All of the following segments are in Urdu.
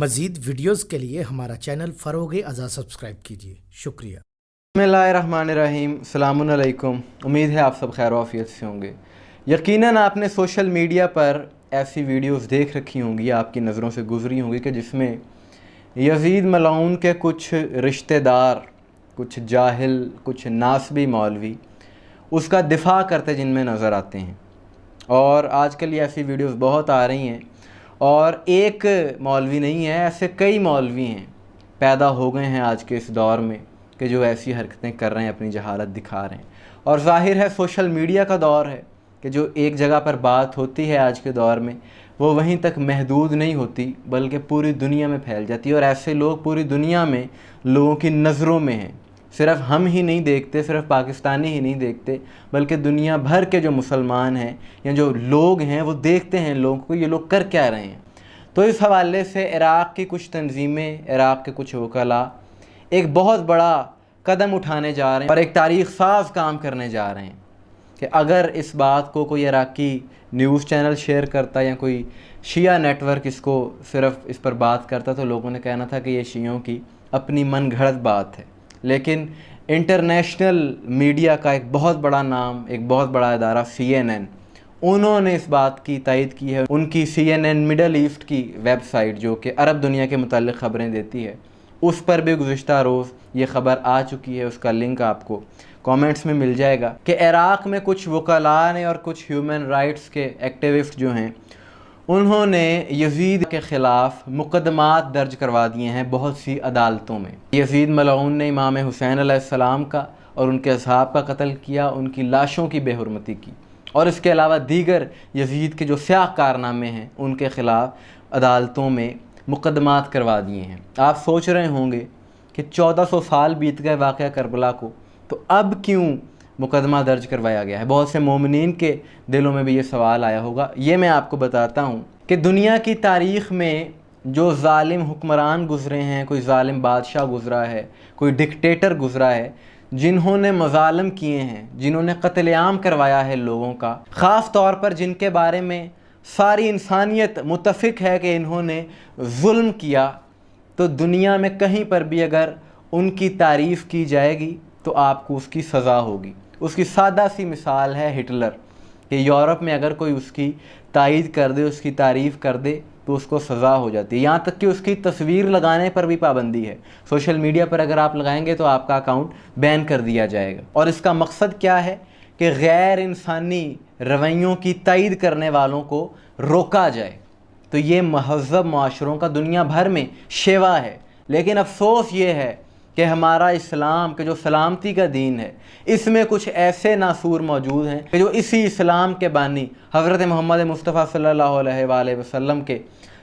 مزید ویڈیوز کے لیے ہمارا چینل فروغ ازا سبسکرائب کیجیے. شکریہ. بسم اللہ الرحمن الرحیم. السلام علیکم. امید ہے آپ سب خیر و عافیت سے ہوں گے. یقیناً آپ نے سوشل میڈیا پر ایسی ویڈیوز دیکھ رکھی ہوں گی، آپ کی نظروں سے گزری ہوں گی کہ جس میں یزید ملعون کے کچھ رشتہ دار، کچھ جاہل، کچھ ناسبی مولوی اس کا دفاع کرتے جن میں نظر آتے ہیں. اور آج کل یہ ایسی ویڈیوز بہت آ رہی ہیں، اور ایک مولوی نہیں ہے، ایسے کئی مولوی ہیں پیدا ہو گئے ہیں آج کے اس دور میں کہ جو ایسی حرکتیں کر رہے ہیں، اپنی جہالت دکھا رہے ہیں. اور ظاہر ہے سوشل میڈیا کا دور ہے کہ جو ایک جگہ پر بات ہوتی ہے آج کے دور میں وہ وہیں تک محدود نہیں ہوتی بلکہ پوری دنیا میں پھیل جاتی ہے. اور ایسے لوگ پوری دنیا میں لوگوں کی نظروں میں ہیں. صرف ہم ہی نہیں دیکھتے، صرف پاکستانی ہی نہیں دیکھتے، بلکہ دنیا بھر کے جو مسلمان ہیں یا جو لوگ ہیں وہ دیکھتے ہیں لوگوں کو، یہ لوگ کر کیا رہے ہیں. تو اس حوالے سے عراق کی کچھ تنظیمیں، عراق کے کچھ وکلاء ایک بہت بڑا قدم اٹھانے جا رہے ہیں اور ایک تاریخ ساز کام کرنے جا رہے ہیں کہ اگر اس بات کو کوئی عراقی نیوز چینل شیئر کرتا یا کوئی شیعہ نیٹ ورک اس کو صرف اس پر بات کرتا تو لوگوں نے کہنا تھا کہ یہ شیعوں کی اپنی من گھڑت بات ہے. لیکن انٹرنیشنل میڈیا کا ایک بہت بڑا نام، ایک بہت بڑا ادارہ CNN، انہوں نے اس بات کی تائید کی ہے. ان کی CNN مڈل ایسٹ کی ویب سائٹ جو کہ عرب دنیا کے متعلق خبریں دیتی ہے، اس پر بھی گزشتہ روز یہ خبر آ چکی ہے. اس کا لنک آپ کو کامنٹس میں مل جائے گا کہ عراق میں کچھ وکلاء نے اور کچھ ہیومن رائٹس کے ایکٹیوسٹ جو ہیں انہوں نے یزید کے خلاف مقدمات درج کروا دیے ہیں بہت سی عدالتوں میں. یزید ملعون نے امام حسین علیہ السلام کا اور ان کے اصحاب کا قتل کیا، ان کی لاشوں کی بے حرمتی کی، اور اس کے علاوہ دیگر یزید کے جو سیاہ کارنامے ہیں ان کے خلاف عدالتوں میں مقدمات کروا دیے ہیں. آپ سوچ رہے ہوں گے کہ 1400 سال بیت گئے واقعہ کربلا کو، تو اب کیوں مقدمہ درج کروایا گیا ہے؟ بہت سے مومنین کے دلوں میں بھی یہ سوال آیا ہوگا. یہ میں آپ کو بتاتا ہوں کہ دنیا کی تاریخ میں جو ظالم حکمران گزرے ہیں، کوئی ظالم بادشاہ گزرا ہے، کوئی ڈکٹیٹر گزرا ہے، جنہوں نے مظالم کیے ہیں، جنہوں نے قتل عام کروایا ہے لوگوں کا، خاص طور پر جن کے بارے میں ساری انسانیت متفق ہے کہ انہوں نے ظلم کیا، تو دنیا میں کہیں پر بھی اگر ان کی تعریف کی جائے گی تو آپ کو اس کی سزا ہوگی. اس کی سادہ سی مثال ہے ہٹلر، کہ یورپ میں اگر کوئی اس کی تائید کر دے، اس کی تعریف کر دے تو اس کو سزا ہو جاتی ہے. یہاں تک کہ اس کی تصویر لگانے پر بھی پابندی ہے. سوشل میڈیا پر اگر آپ لگائیں گے تو آپ کا اکاؤنٹ بین کر دیا جائے گا. اور اس کا مقصد کیا ہے کہ غیر انسانی رویوں کی تائید کرنے والوں کو روکا جائے. تو یہ مہذب معاشروں کا دنیا بھر میں شیوا ہے. لیکن افسوس یہ ہے کہ ہمارا اسلام کہ جو سلامتی کا دین ہے، اس میں کچھ ایسے ناسور موجود ہیں کہ جو اسی اسلام کے بانی حضرت محمد مصطفیٰ صلی اللہ علیہ وآلہ وسلم کے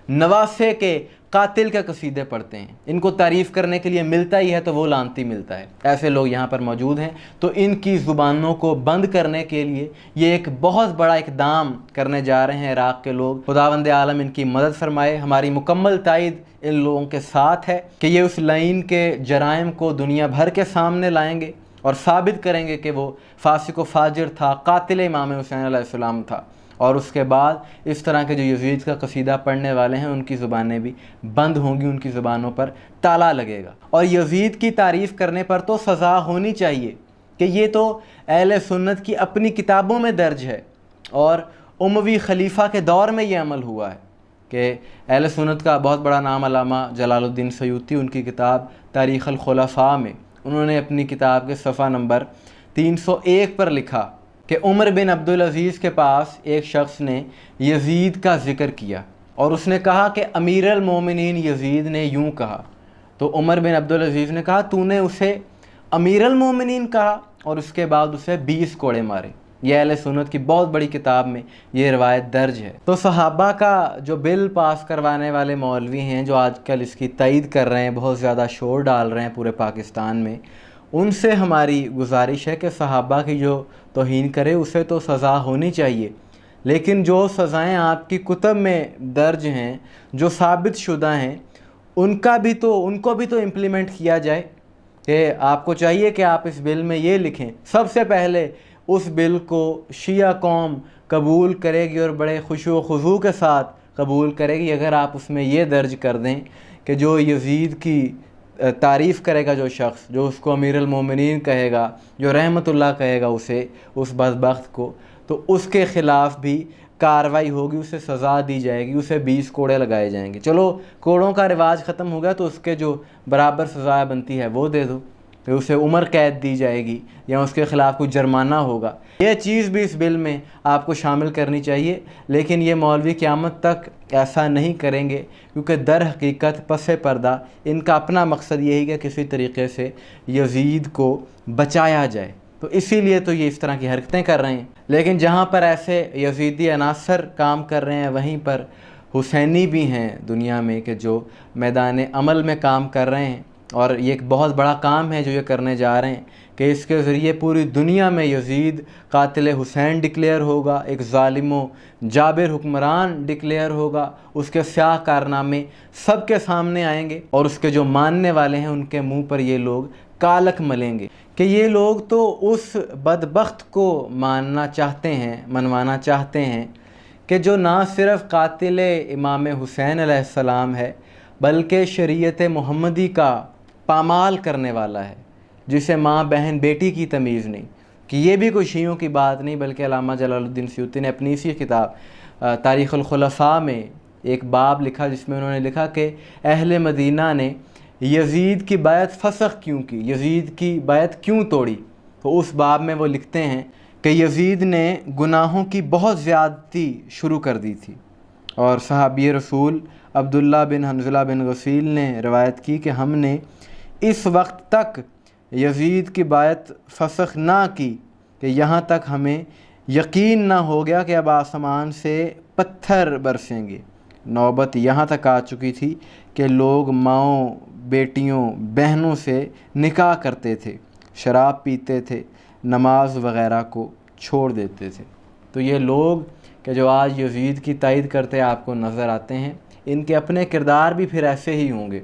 نواسے کے قاتل کے قصیدے پڑھتے ہیں. ان کو تعریف کرنے کے لیے ملتا ہی ہے تو وہ لعنتی ملتا ہے. ایسے لوگ یہاں پر موجود ہیں. تو ان کی زبانوں کو بند کرنے کے لیے یہ ایک بہت بڑا اقدام کرنے جا رہے ہیں عراق کے لوگ. خداوند عالم ان کی مدد فرمائے. ہماری مکمل تائید ان لوگوں کے ساتھ ہے کہ یہ اس لعین کے جرائم کو دنیا بھر کے سامنے لائیں گے اور ثابت کریں گے کہ وہ فاسق و فاجر تھا، قاتل امام حسین علیہ السلام تھا. اور اس کے بعد اس طرح کے جو یزید کا قصیدہ پڑھنے والے ہیں ان کی زبانیں بھی بند ہوں گی، ان کی زبانوں پر تالا لگے گا. اور یزید کی تعریف کرنے پر تو سزا ہونی چاہیے کہ یہ تو اہل سنت کی اپنی کتابوں میں درج ہے، اور اموی خلیفہ کے دور میں یہ عمل ہوا ہے کہ اہل سنت کا بہت بڑا نام علامہ جلال الدین سیوطی، ان کی کتاب تاریخ الخلفاء میں انہوں نے اپنی کتاب کے صفحہ نمبر 301 پر لکھا کہ عمر بن عبدالعزیز کے پاس ایک شخص نے یزید کا ذکر کیا اور اس نے کہا کہ امیر المومنین یزید نے یوں کہا. تو عمر بن عبدالعزیز نے کہا تو نے اسے امیر المومنین کہا، اور اس کے بعد اسے 20 کوڑے مارے. یہ اہل سنت کی بہت بڑی کتاب میں یہ روایت درج ہے. تو صحابہ کا جو بل پاس کروانے والے مولوی ہیں جو آج کل اس کی تائید کر رہے ہیں، بہت زیادہ شور ڈال رہے ہیں پورے پاکستان میں، ان سے ہماری گزارش ہے کہ صحابہ کی جو توہین کرے اسے تو سزا ہونی چاہیے، لیکن جو سزائیں آپ کی کتب میں درج ہیں، جو ثابت شدہ ہیں، ان کو بھی تو امپلیمنٹ کیا جائے. کہ آپ کو چاہیے کہ آپ اس بل میں یہ لکھیں، سب سے پہلے اس بل کو شیعہ قوم قبول کرے گی اور بڑے خشوع و خضوع کے ساتھ قبول کرے گی اگر آپ اس میں یہ درج کر دیں کہ جو یزید کی تعریف کرے گا جو شخص، جو اس کو امیر المومنین کہے گا، جو رحمت اللہ کہے گا اسے، اس بدبخت کو، تو اس کے خلاف بھی کارروائی ہوگی، اسے سزا دی جائے گی، اسے 20 کوڑے لگائے جائیں گے۔ چلو کوڑوں کا رواج ختم ہو گیا تو اس کے جو برابر سزا بنتی ہے وہ دے دو، پھر اسے عمر قید دی جائے گی یا اس کے خلاف کوئی جرمانہ ہوگا۔ یہ چیز بھی اس بل میں آپ کو شامل کرنی چاہیے، لیکن یہ مولوی قیامت تک ایسا نہیں کریں گے، کیونکہ در حقیقت پس پردہ ان کا اپنا مقصد یہی کہ کسی طریقے سے یزید کو بچایا جائے، تو اسی لیے تو یہ اس طرح کی حرکتیں کر رہے ہیں۔ لیکن جہاں پر ایسے یزیدی عناصر کام کر رہے ہیں وہیں پر حسینی بھی ہیں دنیا میں کہ جو میدان عمل میں کام کر رہے ہیں، اور یہ ایک بہت بڑا کام ہے جو یہ کرنے جا رہے ہیں کہ اس کے ذریعے پوری دنیا میں یزید قاتل حسین ڈکلیئر ہوگا، ایک ظالم و جابر حکمران ڈکلیئر ہوگا، اس کے سیاہ کارنامے سب کے سامنے آئیں گے، اور اس کے جو ماننے والے ہیں ان کے منہ پر یہ لوگ کالک ملیں گے کہ یہ لوگ تو اس بدبخت کو ماننا چاہتے ہیں، منوانا چاہتے ہیں کہ جو نہ صرف قاتل امام حسین علیہ السلام ہے بلکہ شریعت محمدی کا پامال کرنے والا ہے، جسے ماں بہن بیٹی کی تمیز نہیں، کہ یہ بھی کوئی شیعوں کی بات نہیں، بلکہ علامہ جلال الدین سیوطی نے اپنی اسی کتاب تاریخ الخلفاء میں ایک باب لکھا جس میں انہوں نے لکھا کہ اہل مدینہ نے یزید کی بیعت فسخ کیوں کی، یزید کی بیعت کیوں توڑی، تو اس باب میں وہ لکھتے ہیں کہ یزید نے گناہوں کی بہت زیادتی شروع کر دی تھی، اور صحابی رسول عبداللہ بن حنظلہ بن غسیل نے روایت کی کہ ہم نے اس وقت تک یزید کی بیعت فسخ نہ کی کہ یہاں تک ہمیں یقین نہ ہو گیا کہ اب آسمان سے پتھر برسیں گے۔ نوبت یہاں تک آ چکی تھی کہ لوگ ماؤں، بیٹیوں، بہنوں سے نکاح کرتے تھے، شراب پیتے تھے، نماز وغیرہ کو چھوڑ دیتے تھے۔ تو یہ لوگ کہ جو آج یزید کی تائید کرتے آپ کو نظر آتے ہیں، ان کے اپنے کردار بھی پھر ایسے ہی ہوں گے،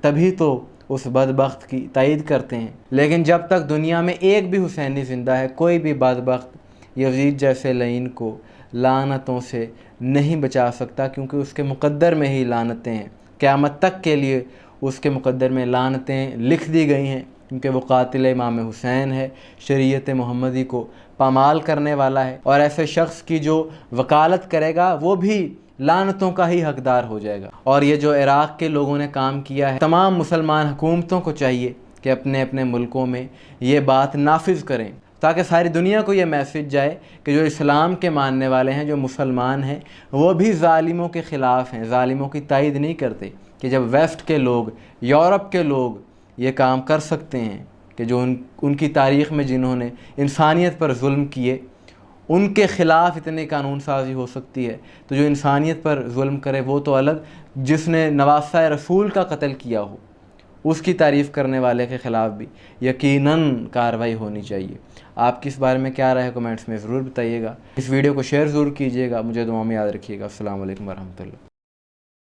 تبھی تو اس بدبخت کی تائید کرتے ہیں۔ لیکن جب تک دنیا میں ایک بھی حسینی زندہ ہے، کوئی بھی بدبخت یزید جیسے لعین کو لعنتوں سے نہیں بچا سکتا، کیونکہ اس کے مقدر میں ہی لعنتیں ہیں، قیامت تک کے لیے اس کے مقدر میں لعنتیں لکھ دی گئی ہیں، کیونکہ وہ قاتل امام حسین ہے، شریعت محمدی کو پامال کرنے والا ہے، اور ایسے شخص کی جو وکالت کرے گا وہ بھی لعنتوں کا ہی حقدار ہو جائے گا۔ اور یہ جو عراق کے لوگوں نے کام کیا ہے، تمام مسلمان حکومتوں کو چاہیے کہ اپنے اپنے ملکوں میں یہ بات نافذ کریں، تاکہ ساری دنیا کو یہ میسج جائے کہ جو اسلام کے ماننے والے ہیں، جو مسلمان ہیں، وہ بھی ظالموں کے خلاف ہیں، ظالموں کی تائید نہیں کرتے، کہ جب ویسٹ کے لوگ، یورپ کے لوگ یہ کام کر سکتے ہیں کہ جو ان کی تاریخ میں جنہوں نے انسانیت پر ظلم کیے ان کے خلاف اتنی قانون سازی ہو سکتی ہے، تو جو انسانیت پر ظلم کرے وہ تو الگ، جس نے نواسہ رسول کا قتل کیا ہو اس کی تعریف کرنے والے کے خلاف بھی یقیناً کارروائی ہونی چاہیے۔ آپ کی اس بارے میں کیا رائے ہے کمنٹس میں ضرور بتائیے گا۔ اس ویڈیو کو شیئر ضرور کیجیے گا، مجھے دعاؤں میں یاد رکھیے گا۔ السلام علیکم ورحمۃ اللہ۔